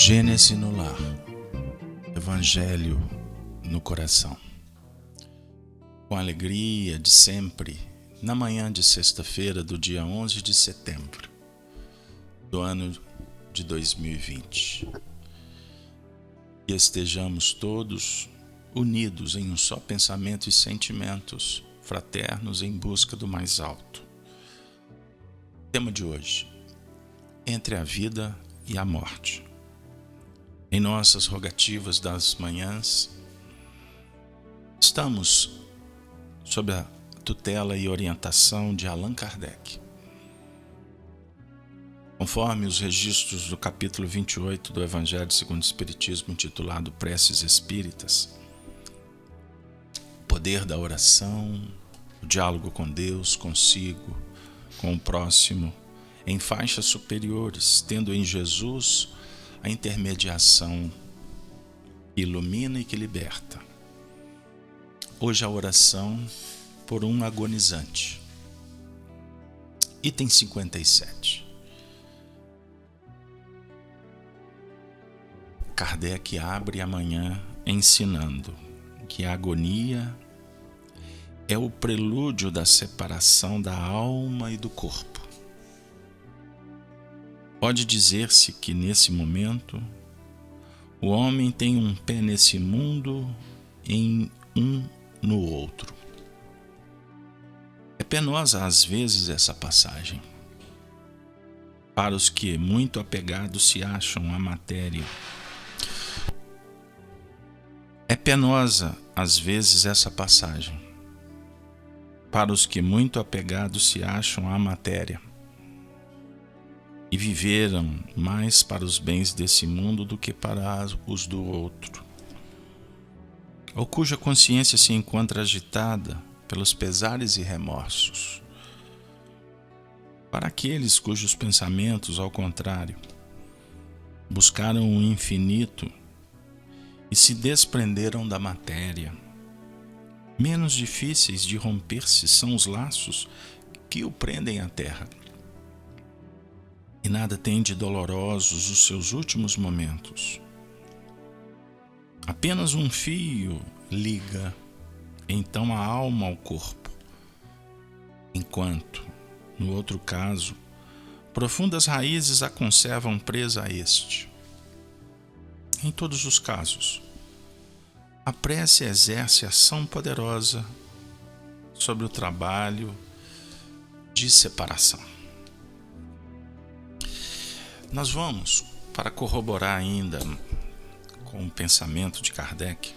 Gênese no lar, Evangelho no coração. Com a alegria de sempre, na manhã de sexta-feira do dia 11 de setembro do ano de 2020. Que estejamos todos unidos em um só pensamento e sentimentos fraternos em busca do mais alto. Tema de hoje: entre a vida e a morte. Em nossas rogativas das manhãs, estamos sob a tutela e orientação de Allan Kardec. Conforme os registros do capítulo 28 do Evangelho segundo o Espiritismo, intitulado Preces Espíritas, o poder da oração, o diálogo com Deus, consigo, com o próximo, em faixas superiores, tendo em Jesus a intermediação que ilumina e que liberta. Hoje a oração por um agonizante. Item 57. Kardec abre amanhã ensinando que a agonia é o prelúdio da separação da alma e do corpo. Pode dizer-se que nesse momento o homem tem um pé nesse mundo e um no outro. É penosa às vezes essa passagem. Para os que muito apegados se acham à matéria. É penosa às vezes essa passagem. Para os que muito apegados se acham à matéria e viveram mais para os bens desse mundo do que para os do outro, ou cuja consciência se encontra agitada pelos pesares e remorsos. Para aqueles cujos pensamentos, ao contrário, buscaram o infinito e se desprenderam da matéria, menos difíceis de romper-se são os laços que o prendem à terra. E nada tem de dolorosos os seus últimos momentos. Apenas um fio liga então a alma ao corpo, enquanto, no outro caso, profundas raízes a conservam presa a este. Em todos os casos, a prece exerce ação poderosa sobre o trabalho de separação. Nós vamos, para corroborar ainda com o pensamento de Kardec,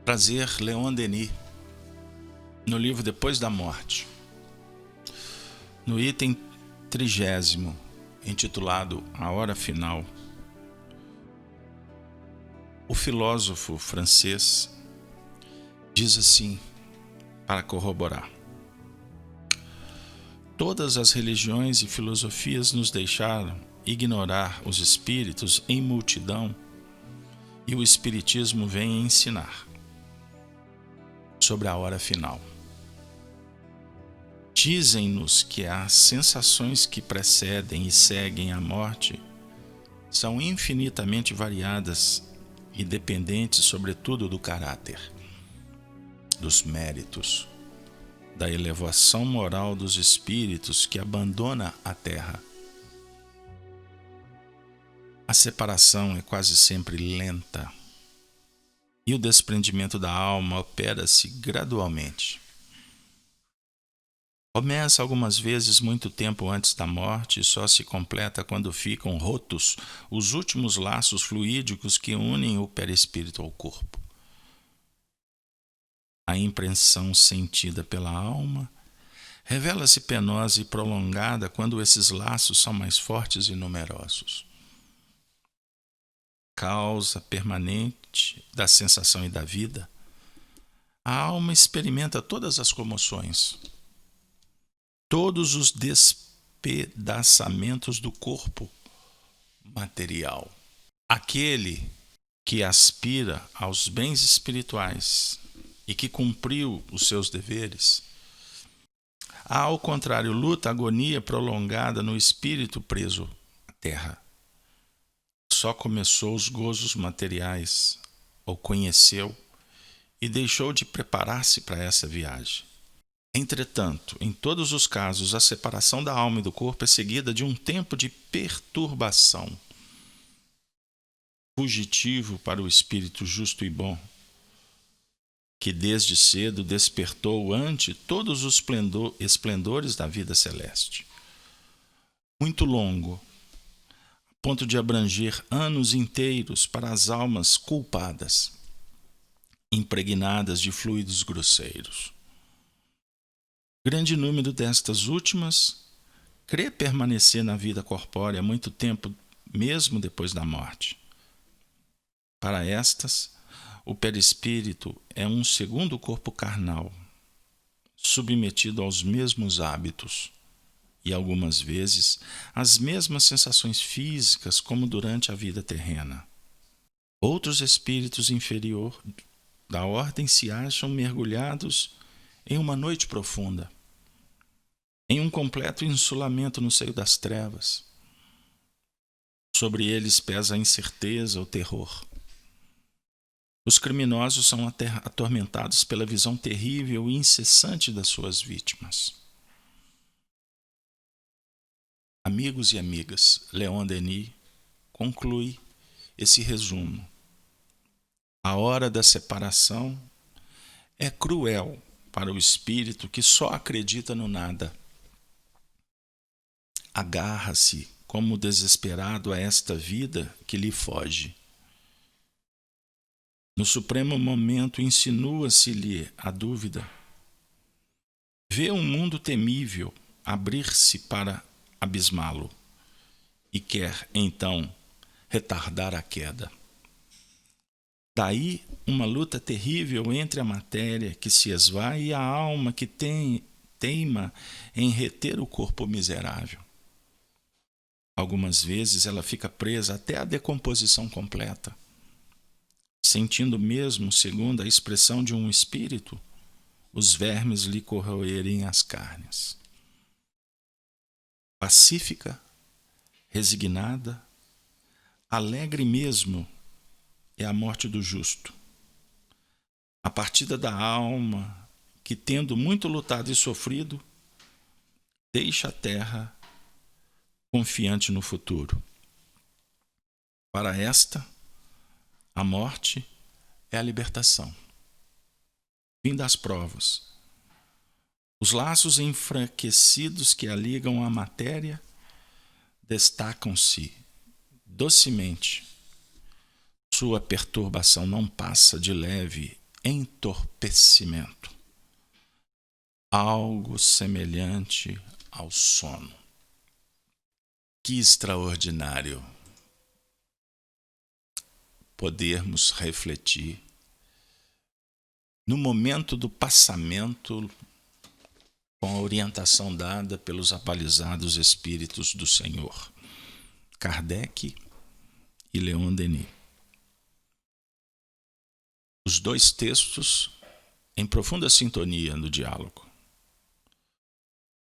trazer Leon Denis no livro Depois da Morte, no item 30º, intitulado A Hora Final. O filósofo francês diz assim, para corroborar: todas as religiões e filosofias nos deixaram ignorar os espíritos em multidão e o espiritismo vem ensinar sobre a hora final. Dizem-nos que as sensações que precedem e seguem a morte são infinitamente variadas e dependentes, sobretudo, do caráter, dos méritos, da elevação moral dos espíritos que abandona a terra. A separação é quase sempre lenta e o desprendimento da alma opera-se gradualmente. Começa algumas vezes muito tempo antes da morte e só se completa quando ficam rotos os últimos laços fluídicos que unem o perispírito ao corpo. A impressão sentida pela alma revela-se penosa e prolongada quando esses laços são mais fortes e numerosos. Causa permanente da sensação e da vida, a alma experimenta todas as comoções, todos os despedaçamentos do corpo material. Aquele que aspira aos bens espirituais e que cumpriu os seus deveres, há, ao contrário, luta, agonia prolongada no espírito preso terra. Só começou os gozos materiais, ou conheceu, e deixou de preparar-se para essa viagem. Entretanto, em todos os casos, a separação da alma e do corpo é seguida de um tempo de perturbação, fugitivo para o espírito justo e bom, que desde cedo despertou ante todos os esplendores da vida celeste. Muito longo, a ponto de abranger anos inteiros para as almas culpadas, impregnadas de fluidos grosseiros. Grande número destas últimas crê permanecer na vida corpórea muito tempo, mesmo depois da morte. Para estas, o perispírito é um segundo corpo carnal, submetido aos mesmos hábitos e, algumas vezes, às mesmas sensações físicas como durante a vida terrena. Outros espíritos inferiores da ordem se acham mergulhados em uma noite profunda, em um completo insulamento no seio das trevas. Sobre eles pesa a incerteza, o terror. Os criminosos são atormentados pela visão terrível e incessante das suas vítimas. Amigos e amigas, Leon Denis conclui esse resumo. A hora da separação é cruel para o espírito que só acredita no nada. Agarra-se como desesperado a esta vida que lhe foge. No supremo momento insinua-se-lhe a dúvida. Vê um mundo temível abrir-se para abismá-lo e quer, então, retardar a queda. Daí uma luta terrível entre a matéria que se esvai e a alma que teima em reter o corpo miserável. Algumas vezes ela fica presa até a decomposição completa, sentindo mesmo, segundo a expressão de um espírito, os vermes lhe corroerem as carnes. Pacífica, resignada, alegre mesmo é a morte do justo. A partida da alma que, tendo muito lutado e sofrido, deixa a terra confiante no futuro. Para esta, a morte é a libertação. Fim das provas. Os laços enfraquecidos que a ligam à matéria destacam-se docemente. Sua perturbação não passa de leve entorpecimento, algo semelhante ao sono. Que extraordinário podermos refletir no momento do passamento com a orientação dada pelos abalizados espíritos do Senhor, Kardec e Leon Denis. Os dois textos em profunda sintonia no diálogo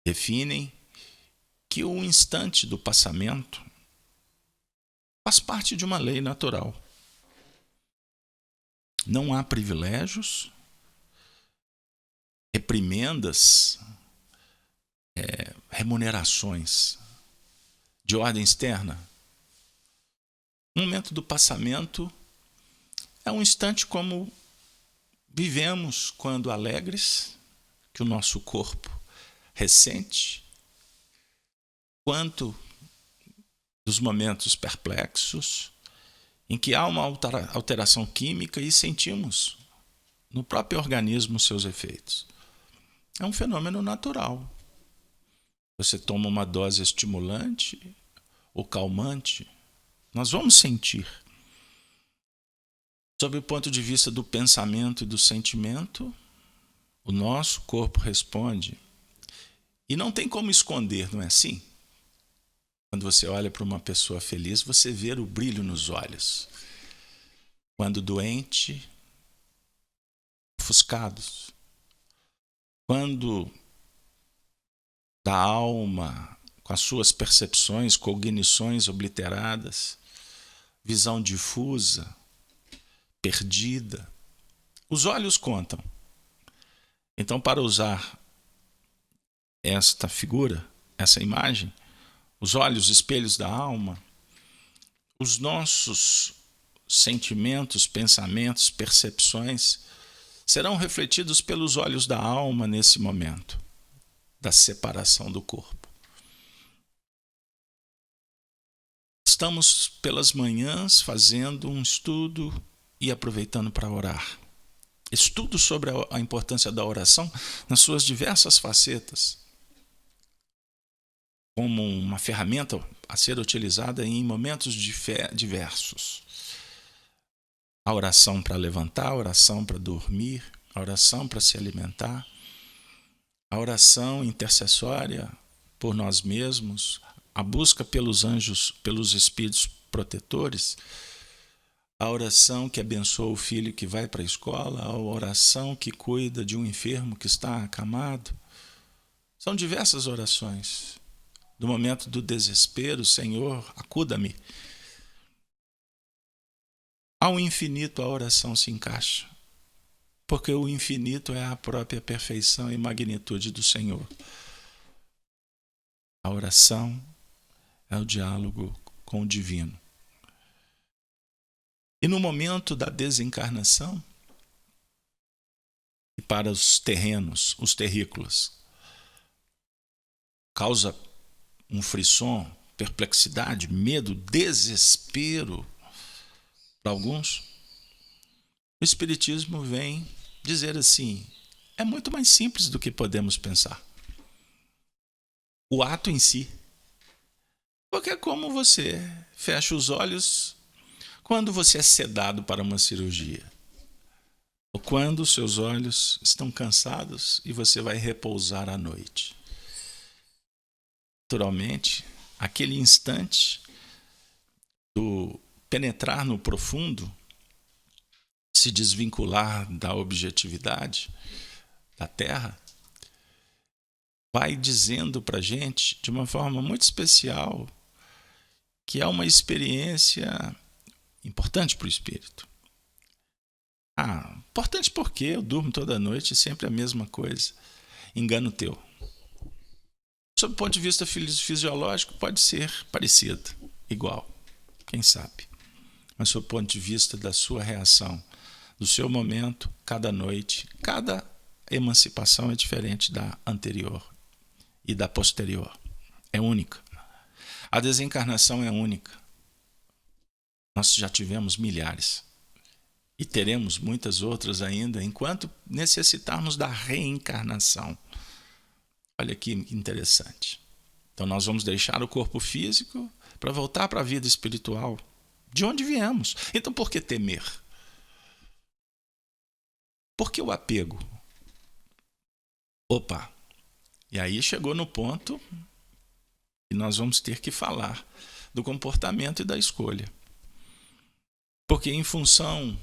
definem que o instante do passamento faz parte de uma lei natural. Não há privilégios, reprimendas, remunerações de ordem externa. O momento do passamento é um instante como vivemos quando alegres, que o nosso corpo ressente, quanto dos momentos perplexos, em que há uma alteração química e sentimos no próprio organismo seus efeitos. É um fenômeno natural. Você toma uma dose estimulante ou calmante, nós vamos sentir. Sob o ponto de vista do pensamento e do sentimento, o nosso corpo responde. E não tem como esconder, não é assim? Quando você olha para uma pessoa feliz, você vê o brilho nos olhos. Quando doente, ofuscados. Quando da alma com as suas percepções, cognições obliteradas, visão difusa, perdida. Os olhos contam. Então, para usar esta figura, essa imagem, os olhos, espelhos da alma, os nossos sentimentos, pensamentos, percepções serão refletidos pelos olhos da alma nesse momento da separação do corpo. Estamos pelas manhãs fazendo um estudo e aproveitando para orar. Estudo sobre a importância da oração nas suas diversas facetas, como uma ferramenta a ser utilizada em momentos diversos. A oração para levantar, a oração para dormir, a oração para se alimentar, a oração intercessória por nós mesmos, a busca pelos anjos, pelos espíritos protetores, a oração que abençoa o filho que vai para a escola, a oração que cuida de um enfermo que está acamado. São diversas orações. Do momento do desespero, Senhor, acuda-me. Ao infinito a oração se encaixa, porque o infinito é a própria perfeição e magnitude do Senhor. A oração é o diálogo com o divino. E no momento da desencarnação, e para os terrenos, os terrícolas, causa um frisson, perplexidade, medo, desespero para alguns, o Espiritismo vem dizer assim: é muito mais simples do que podemos pensar. O ato em si. Porque é como você fecha os olhos quando você é sedado para uma cirurgia, ou quando os seus olhos estão cansados e você vai repousar à noite. Naturalmente, aquele instante do penetrar no profundo, se desvincular da objetividade da Terra, vai dizendo para a gente, de uma forma muito especial, que é uma experiência importante para o espírito. Importante porque eu durmo toda noite e sempre a mesma coisa. Engano teu. Sob o ponto de vista fisiológico, pode ser parecido, igual, quem sabe. Mas sob o ponto de vista da sua reação, do seu momento, cada noite, cada emancipação é diferente da anterior e da posterior. É única. A desencarnação é única. Nós já tivemos milhares e teremos muitas outras ainda enquanto necessitarmos da reencarnação. Olha que interessante. Então nós vamos deixar o corpo físico para voltar para a vida espiritual, de onde viemos. Então por que temer? Por que o apego? E aí chegou no ponto que nós vamos ter que falar do comportamento e da escolha. Porque em função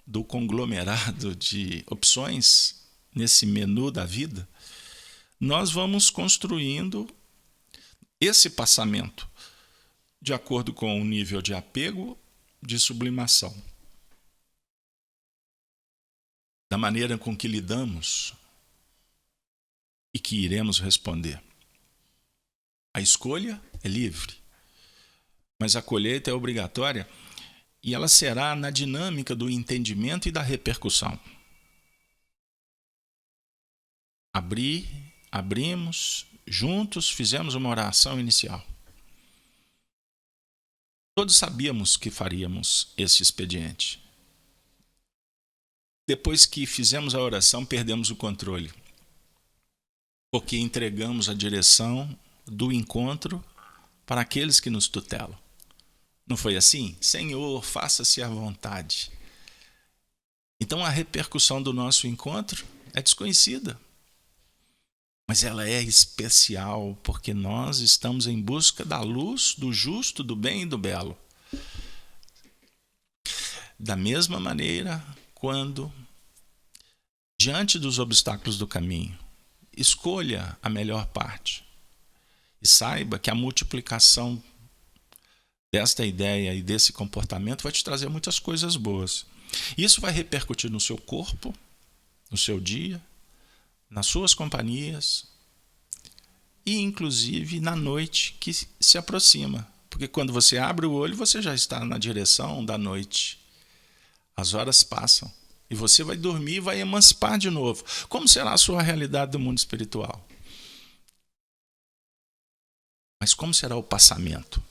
do conglomerado de opções nesse menu da vida, nós vamos construindo esse passamento de acordo com o nível de apego, de sublimação. Da maneira com que lidamos e que iremos responder. A escolha é livre, mas a colheita é obrigatória e ela será na dinâmica do entendimento e da repercussão. Abrimos, juntos fizemos uma oração inicial. Todos sabíamos que faríamos esse expediente. Depois que fizemos a oração, perdemos o controle, porque entregamos a direção do encontro para aqueles que nos tutelam. Não foi assim? Senhor, faça-se à vontade. Então a repercussão do nosso encontro é desconhecida. Mas ela é especial porque nós estamos em busca da luz, do justo, do bem e do belo. Da mesma maneira, quando, diante dos obstáculos do caminho, escolha a melhor parte E saiba que a multiplicação desta ideia e desse comportamento vai te trazer muitas coisas boas. Isso vai repercutir no seu corpo, no seu dia, nas suas companhias e inclusive na noite que se aproxima. Porque quando você abre o olho, você já está na direção da noite. As horas passam e você vai dormir e vai emancipar de novo. Como será a sua realidade do mundo espiritual? Mas como será o passamento?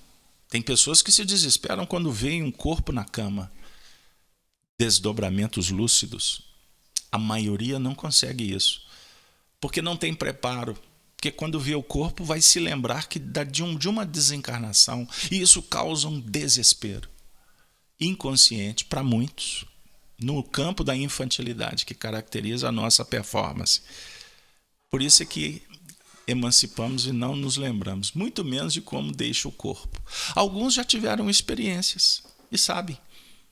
Tem pessoas que se desesperam quando veem um corpo na cama. Desdobramentos lúcidos. A maioria não consegue isso. Porque não tem preparo. Porque quando vê o corpo vai se lembrar que de uma desencarnação. E isso causa um desespero inconsciente para muitos. No campo da infantilidade que caracteriza a nossa performance. Por isso é que emancipamos e não nos lembramos, muito menos de como deixa o corpo. Alguns já tiveram experiências e sabem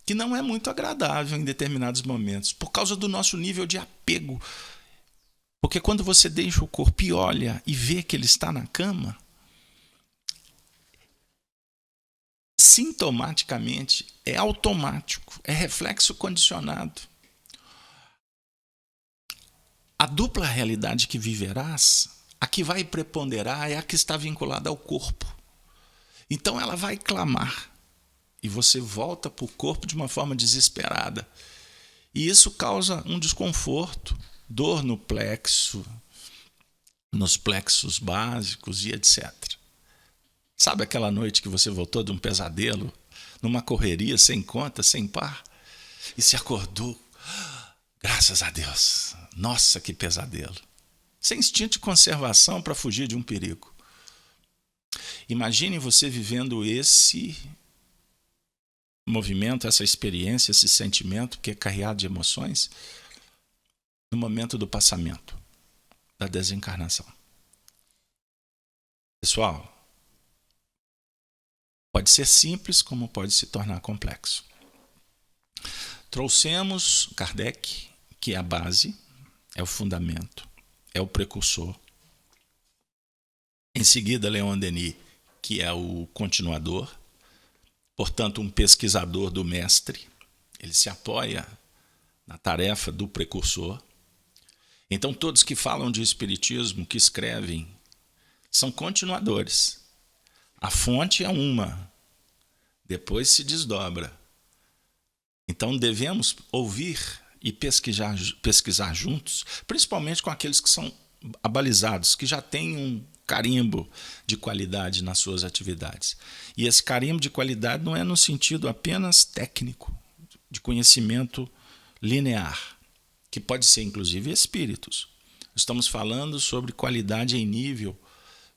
que não é muito agradável em determinados momentos, por causa do nosso nível de apego. Porque quando você deixa o corpo e olha e vê que ele está na cama, sintomaticamente é automático, é reflexo condicionado. A dupla realidade que viverás, a que vai preponderar é a que está vinculada ao corpo. Então ela vai clamar e você volta para o corpo de uma forma desesperada. E isso causa um desconforto, dor no plexo, nos plexos básicos e etc. Sabe aquela noite que você voltou de um pesadelo, numa correria sem conta, sem par, e se acordou? Graças a Deus. Nossa, que pesadelo. Sem instinto de conservação para fugir de um perigo. Imagine você vivendo esse movimento, essa experiência, esse sentimento que é carregado de emoções no momento do passamento, da desencarnação. Pessoal, pode ser simples como pode se tornar complexo. Trouxemos Kardec, que é a base, é o fundamento, é o precursor. Em seguida, Leon Denis, que é o continuador, portanto, um pesquisador do mestre. Ele se apoia na tarefa do precursor. Então, todos que falam de espiritismo, que escrevem, são continuadores. A fonte é uma, depois se desdobra. Então devemos ouvir e pesquisar juntos, principalmente com aqueles que são abalizados, que já têm um carimbo de qualidade nas suas atividades. E esse carimbo de qualidade não é no sentido apenas técnico, de conhecimento linear, que pode ser inclusive espíritos. Estamos falando sobre qualidade em nível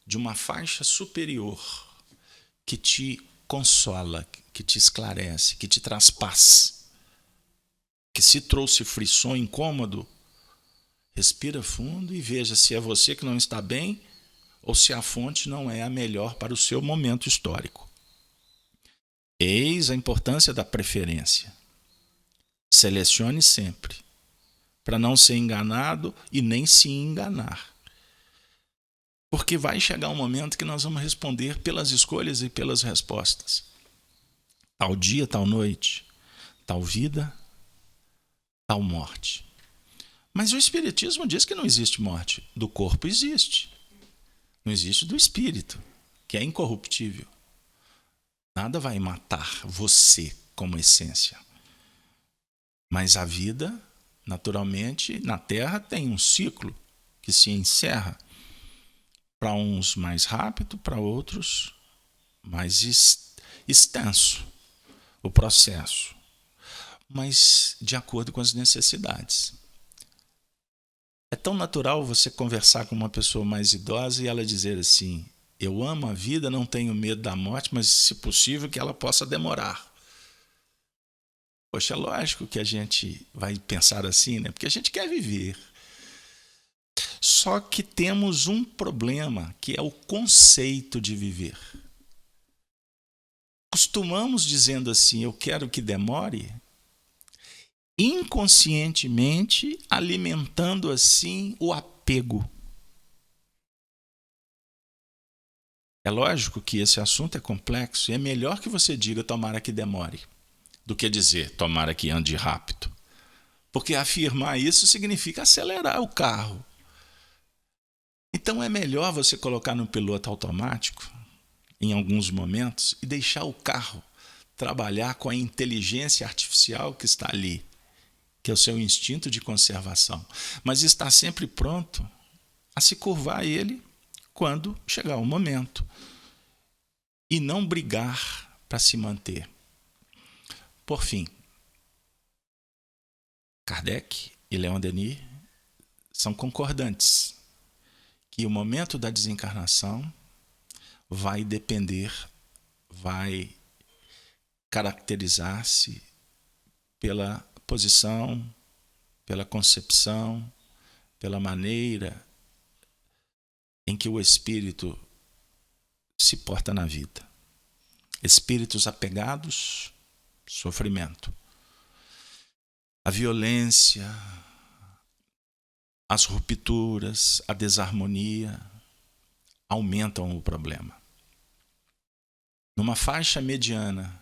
de uma faixa superior, que te consola, que te esclarece, que te traz paz. Que se trouxe frisson, incômodo, respira fundo e veja se é você que não está bem ou se a fonte não é a melhor para o seu momento histórico. Eis a importância da preferência. Selecione sempre, para não ser enganado e nem se enganar. Porque vai chegar um momento que nós vamos responder pelas escolhas e pelas respostas. Tal dia, tal noite, tal vida, tal morte. Mas o Espiritismo diz que não existe morte. Do corpo existe. Não existe do espírito, que é incorruptível. Nada vai matar você como essência. Mas a vida, naturalmente, na Terra tem um ciclo que se encerra. Para uns mais rápido, para outros mais extenso o processo, mas de acordo com as necessidades. É tão natural você conversar com uma pessoa mais idosa e ela dizer assim: eu amo a vida, não tenho medo da morte, mas se possível que ela possa demorar. Poxa, é lógico que a gente vai pensar assim, né? Porque a gente quer viver. Só que temos um problema, que é o conceito de viver. Costumamos dizendo assim, eu quero que demore, inconscientemente alimentando assim o apego. É lógico que esse assunto é complexo e é melhor que você diga tomara que demore do que dizer tomara que ande rápido. Porque afirmar isso significa acelerar o carro. Então é melhor você colocar no piloto automático em alguns momentos e deixar o carro trabalhar com a inteligência artificial que está ali, que é o seu instinto de conservação, mas está sempre pronto a se curvar a ele quando chegar o momento e não brigar para se manter. Por fim, Kardec e Leon Denis são concordantes que o momento da desencarnação vai depender, vai caracterizar-se pela posição, pela concepção, pela maneira em que o espírito se porta na vida. Espíritos apegados, sofrimento. A violência, as rupturas, a desarmonia aumentam o problema. Numa faixa mediana,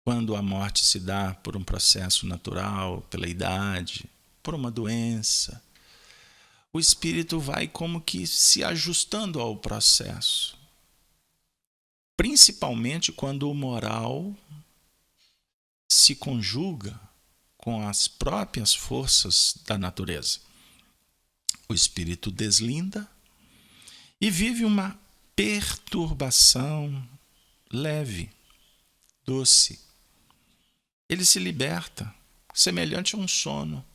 quando a morte se dá por um processo natural, pela idade, por uma doença, o espírito vai como que se ajustando ao processo. Principalmente quando o moral se conjuga com as próprias forças da natureza. O espírito deslinda e vive uma perturbação leve, doce. Ele se liberta, semelhante a um sono.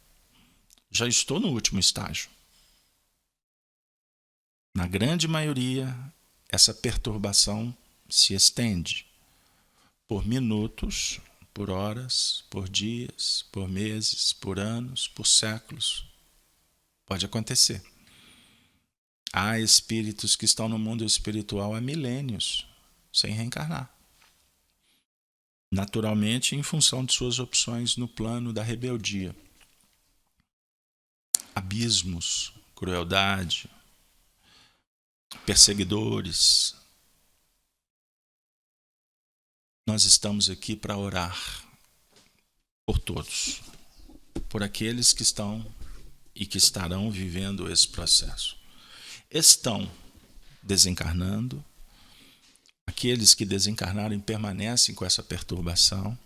Já estou no último estágio. Na grande maioria, essa perturbação se estende por minutos, por horas, por dias, por meses, por anos, por séculos. Pode acontecer. Há espíritos que estão no mundo espiritual há milênios, sem reencarnar. Naturalmente, em função de suas opções no plano da rebeldia. Abismos, crueldade, perseguidores. Nós estamos aqui para orar por todos, por aqueles que estão e que estarão vivendo esse processo. Estão desencarnando, aqueles que desencarnaram permanecem com essa perturbação.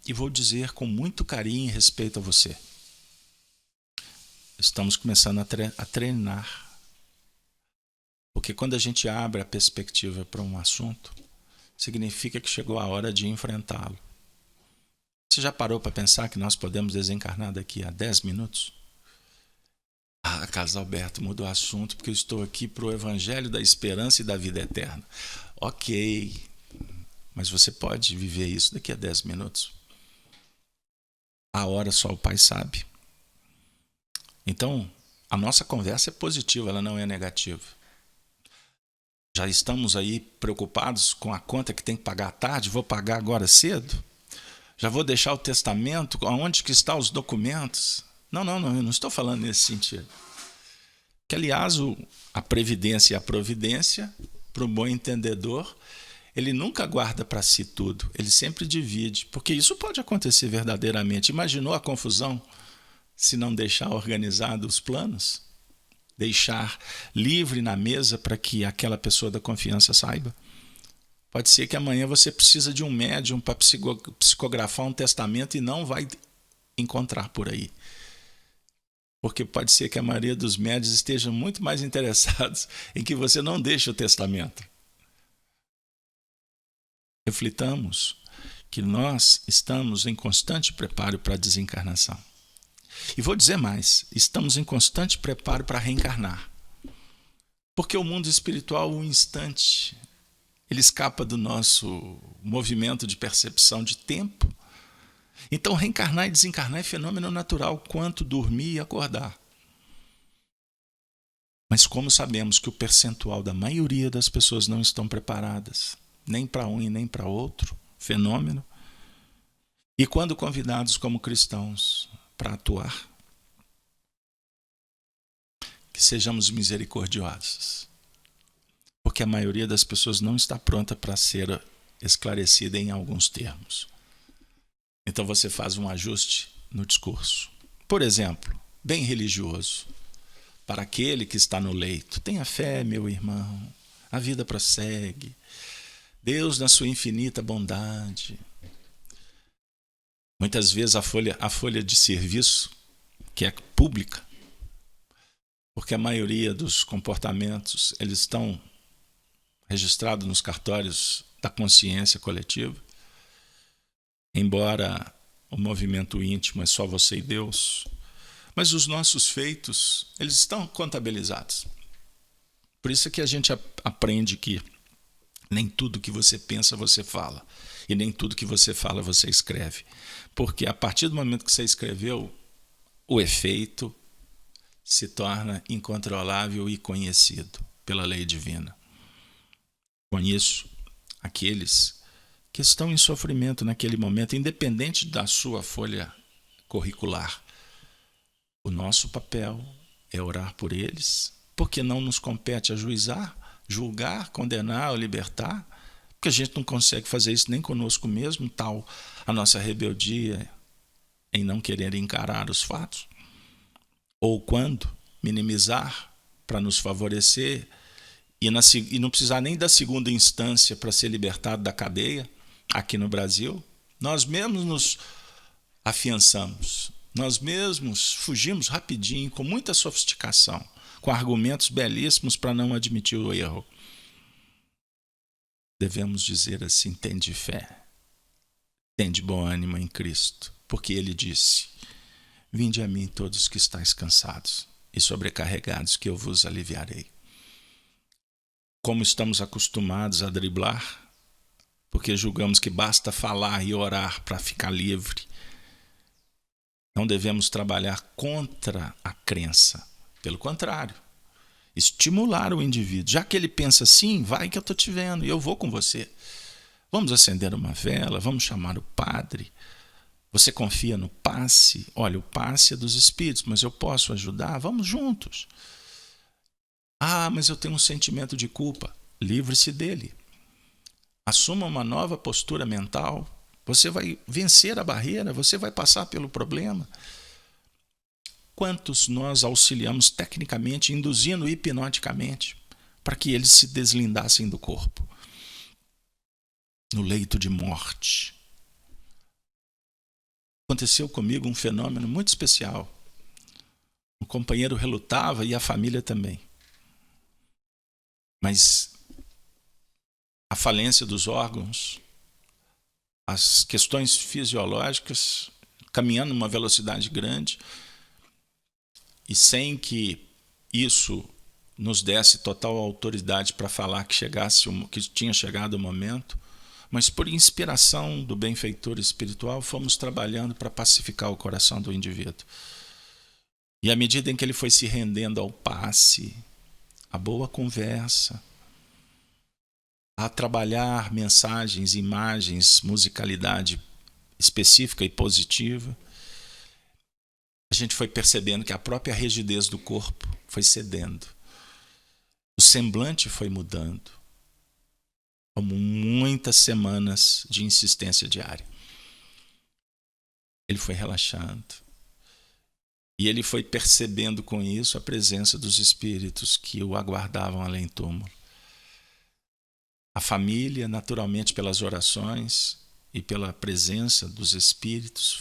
E vou dizer com muito carinho e respeito a você. Estamos começando a treinar. Porque quando a gente abre a perspectiva para um assunto, significa que chegou a hora de enfrentá-lo. Você já parou para pensar que nós podemos desencarnar daqui a 10 minutos? Ah, Carlos Alberto, mudou o assunto porque eu estou aqui para o Evangelho da Esperança e da Vida Eterna. Ok, mas você pode viver isso daqui a 10 minutos? A hora só o Pai sabe. Então, a nossa conversa é positiva, ela não é negativa. Já estamos aí preocupados com a conta que tem que pagar à tarde, vou pagar agora cedo? Já vou deixar o testamento, onde que estão os documentos? Não, eu não estou falando nesse sentido. Que, aliás, a previdência e a providência, para o bom entendedor, ele nunca guarda para si tudo, ele sempre divide, porque isso pode acontecer verdadeiramente. Imaginou a confusão se não deixar organizados os planos? Deixar livre na mesa para que aquela pessoa da confiança saiba? Pode ser que amanhã você precisa de um médium para psicografar um testamento e não vai encontrar por aí. Porque pode ser que a maioria dos médiuns estejam muito mais interessados em que você não deixe o testamento. Reflitamos que nós estamos em constante preparo para a desencarnação. E vou dizer mais, estamos em constante preparo para reencarnar. Porque o mundo espiritual, um instante, ele escapa do nosso movimento de percepção de tempo. Então, reencarnar e desencarnar é fenômeno natural, quanto dormir e acordar. Mas como sabemos que o percentual da maioria das pessoas não estão preparadas, nem para um e nem para outro fenômeno, e quando convidados como cristãos para atuar, que sejamos misericordiosos. porque a maioria das pessoas não está pronta para ser esclarecida em alguns termos. Então você faz um ajuste no discurso. Por exemplo, bem religioso. Para aquele que está no leito, tenha fé, meu irmão, a vida prossegue. Deus, na sua infinita bondade. Muitas vezes a folha de serviço, que é pública, porque a maioria dos comportamentos eles estão registrados nos cartórios da consciência coletiva, embora o movimento íntimo é só você e Deus, mas os nossos feitos eles estão contabilizados. Por isso é que a gente aprende que nem tudo que você pensa você fala, e nem tudo que você fala você escreve, porque a partir do momento que você escreveu, o efeito se torna incontrolável e conhecido pela lei divina. Conheço aqueles que estão em sofrimento naquele momento, independente da sua folha curricular. O nosso papel é orar por eles, porque não nos compete ajuizar, julgar, condenar ou libertar, porque a gente não consegue fazer isso nem conosco mesmo, tal a nossa rebeldia em não querer encarar os fatos. Ou quando minimizar para nos favorecer e não precisar nem da segunda instância para ser libertado da cadeia, aqui no Brasil, nós mesmos nos afiançamos, nós mesmos fugimos rapidinho, com muita sofisticação, com argumentos belíssimos para não admitir o erro. Devemos dizer assim: tende fé, tende bom ânimo em Cristo, porque Ele disse: vinde a mim todos que estáis cansados e sobrecarregados, que eu vos aliviarei. Como estamos acostumados a driblar, porque julgamos que basta falar e orar para ficar livre, não devemos trabalhar contra a crença. Pelo contrário, estimular o indivíduo. Já que ele pensa assim, vai que eu estou te vendo e eu vou com você. Vamos acender uma vela, vamos chamar o padre. Você confia no passe? Olha, o passe é dos espíritos, mas eu posso ajudar? Vamos juntos. Ah, mas eu tenho um sentimento de culpa. Livre-se dele. Assuma uma nova postura mental. Você vai vencer a barreira, você vai passar pelo problema. Quantos nós auxiliamos tecnicamente, induzindo hipnoticamente, para que eles se deslindassem do corpo? No leito de morte. Aconteceu comigo um fenômeno muito especial. O companheiro relutava e a família também. Mas a falência dos órgãos, as questões fisiológicas, caminhando numa velocidade grande, e sem que isso nos desse total autoridade para falar que tinha chegado o momento, mas por inspiração do benfeitor espiritual, fomos trabalhando para pacificar o coração do indivíduo. E à medida em que ele foi se rendendo ao passe, à boa conversa, a trabalhar mensagens, imagens, musicalidade específica e positiva, a gente foi percebendo que a própria rigidez do corpo foi cedendo. O semblante foi mudando, como muitas semanas de insistência diária. Ele foi relaxando. E ele foi percebendo com isso a presença dos espíritos que o aguardavam além túmulo. A família, naturalmente, pelas orações e pela presença dos espíritos,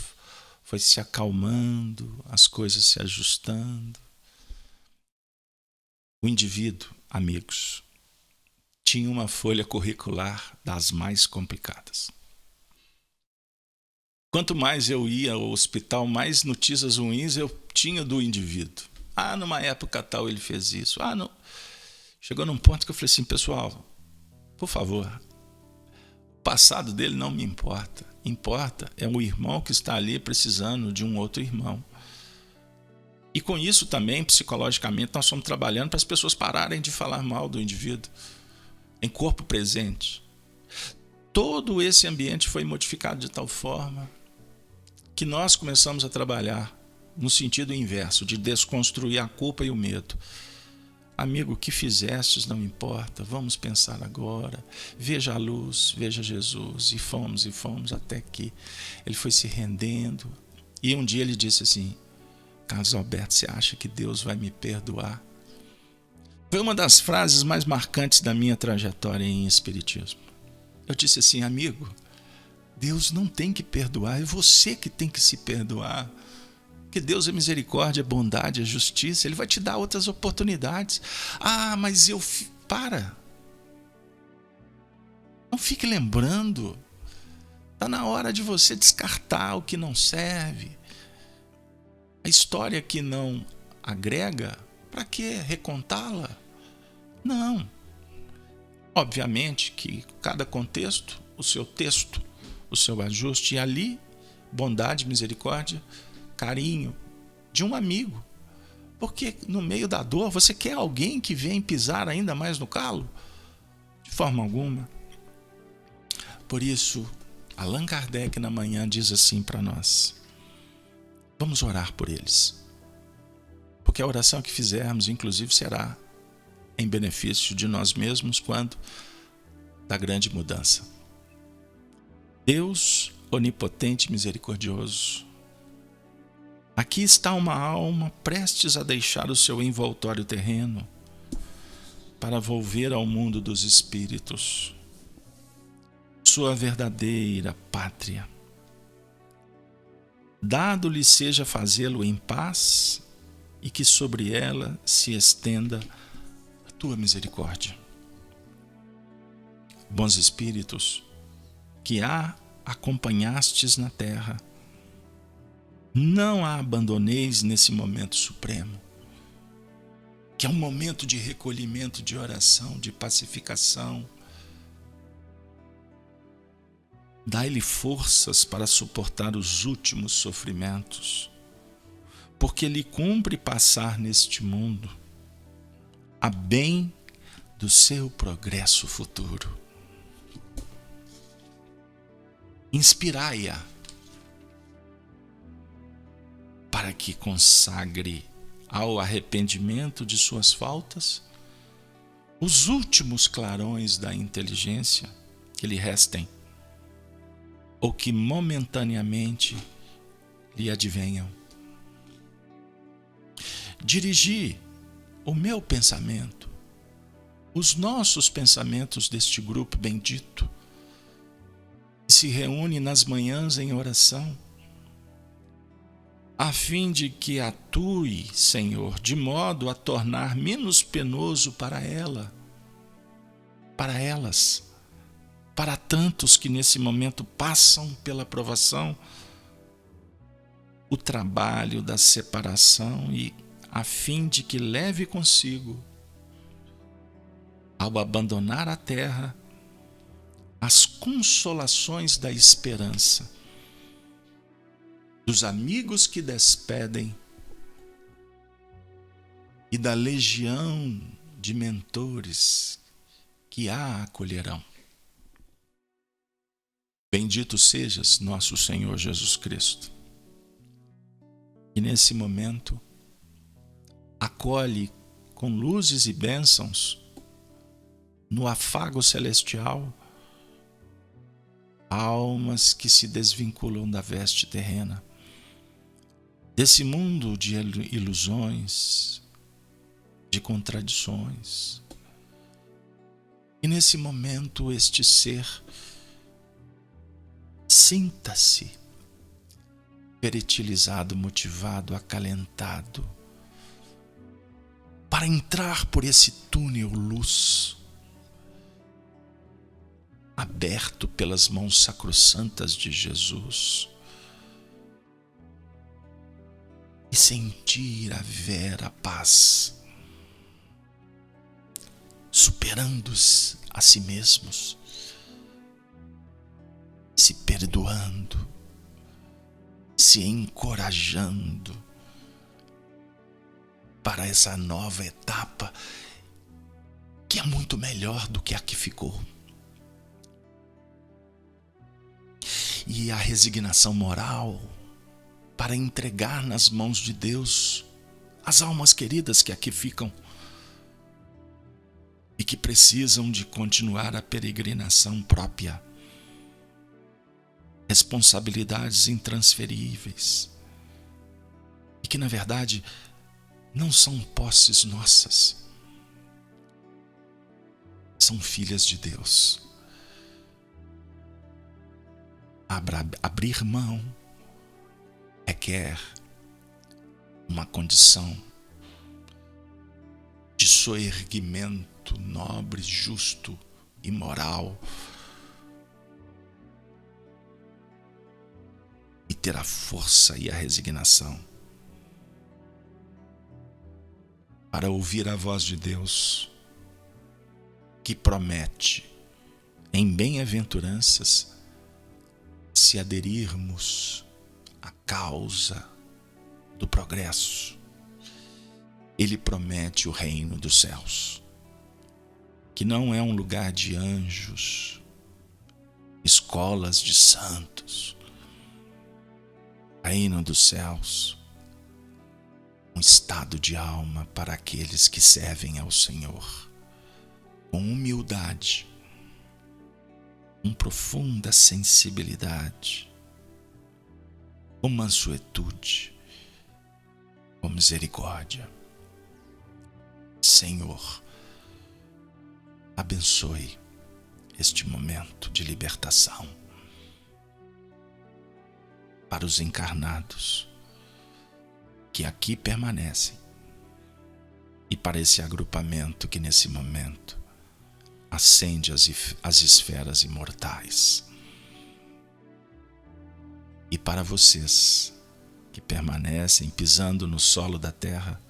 foi se acalmando, as coisas se ajustando. O indivíduo, amigos, tinha uma folha curricular das mais complicadas. Quanto mais eu ia ao hospital, mais notícias ruins eu tinha do indivíduo. Ah, numa época tal ele fez isso. Ah, não. Chegou num ponto que eu falei assim: pessoal, por favor, o passado dele não me importa. Importa é o irmão que está ali precisando de um outro irmão. E com isso também, psicologicamente, nós estamos trabalhando para as pessoas pararem de falar mal do indivíduo em corpo presente. Todo esse ambiente foi modificado de tal forma que nós começamos a trabalhar no sentido inverso, de desconstruir a culpa e o medo. Amigo, o que fizestes não importa, vamos pensar agora. Veja a luz, veja Jesus. E fomos até que ele foi se rendendo. E um dia ele disse assim: Carlos Alberto, você acha que Deus vai me perdoar? Foi uma das frases mais marcantes da minha trajetória em espiritismo. Eu disse assim: amigo, Deus não tem que perdoar, é você que tem que se perdoar. Porque Deus é misericórdia, é bondade, é justiça, Ele vai te dar outras oportunidades. Ah, mas para. Não fique lembrando. Está na hora de você descartar o que não serve. A história que não agrega, para que recontá-la? Não. Obviamente que cada contexto, o seu texto, o seu ajuste, e ali, bondade, misericórdia, carinho de um amigo. Porque no meio da dor, você quer alguém que venha pisar ainda mais no calo? De forma alguma. Por isso, Allan Kardec na manhã diz assim para nós: vamos orar por eles. Porque a oração que fizermos, inclusive, será em benefício de nós mesmos quando da grande mudança. Deus onipotente e misericordioso, aqui está uma alma prestes a deixar o seu envoltório terreno para volver ao mundo dos espíritos, sua verdadeira pátria. Dado-lhe seja fazê-lo em paz e que sobre ela se estenda a tua misericórdia. Bons espíritos, que a acompanhastes na terra, não a abandoneis nesse momento supremo, que é um momento de recolhimento, de oração, de pacificação. Dai-lhe forças para suportar os últimos sofrimentos, porque lhe cumpre passar neste mundo a bem do seu progresso futuro. Inspirai-a para que consagre ao arrependimento de suas faltas os últimos clarões da inteligência que lhe restem ou que momentaneamente lhe advenham. Dirigi o meu pensamento, os nossos pensamentos deste grupo bendito, que se reúne nas manhãs em oração, a fim de que atue, Senhor, de modo a tornar menos penoso para ela, para elas, para tantos que nesse momento passam pela provação, o trabalho da separação, e a fim de que leve consigo, ao abandonar a terra, as consolações da esperança, dos amigos que despedem e da legião de mentores que a acolherão. Bendito sejas, nosso Senhor Jesus Cristo. E nesse momento, acolhe com luzes e bênçãos, no afago celestial, almas que se desvinculam da veste terrena, desse mundo de ilusões, de contradições. E nesse momento este ser sinta-se fertilizado, motivado, acalentado, para entrar por esse túnel luz, aberto pelas mãos sacrossantas de Jesus, e sentir a vera paz, superando-se a si mesmos, se perdoando, se encorajando para essa nova etapa que é muito melhor do que a que ficou. E a resignação moral para entregar nas mãos de Deus as almas queridas que aqui ficam, e que precisam de continuar a peregrinação própria, responsabilidades intransferíveis e que, na verdade, não são posses nossas, são filhas de Deus. Abrir mão requer uma condição de soerguimento nobre, justo e moral, e ter a força e a resignação para ouvir a voz de Deus, que promete em bem-aventuranças se aderirmos à causa do progresso. Ele promete o reino dos céus, que não é um lugar de anjos, escolas de santos. Reino dos céus, um estado de alma para aqueles que servem ao Senhor, com humildade, com profunda sensibilidade, com mansuetude, com misericórdia. Senhor, abençoe este momento de libertação para os encarnados que aqui permanecem e para esse agrupamento que nesse momento ascende as esferas imortais. E para vocês que permanecem pisando no solo da terra,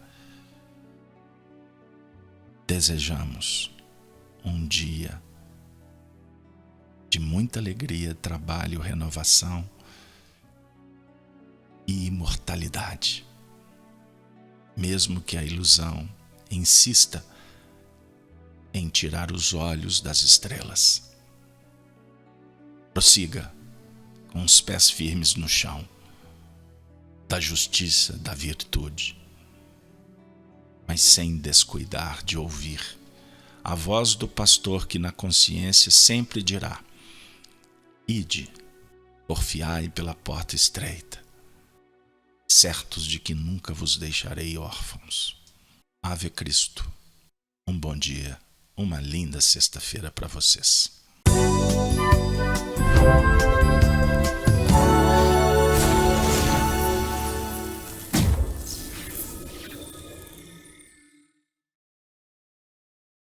desejamos um dia de muita alegria, trabalho, renovação e imortalidade, mesmo que a ilusão insista em tirar os olhos das estrelas. Prossiga com os pés firmes no chão da justiça, da virtude, mas sem descuidar de ouvir a voz do pastor que na consciência sempre dirá: ide, porfiai pela porta estreita, certos de que nunca vos deixarei órfãos. Ave Cristo, um bom dia, uma linda sexta-feira para vocês.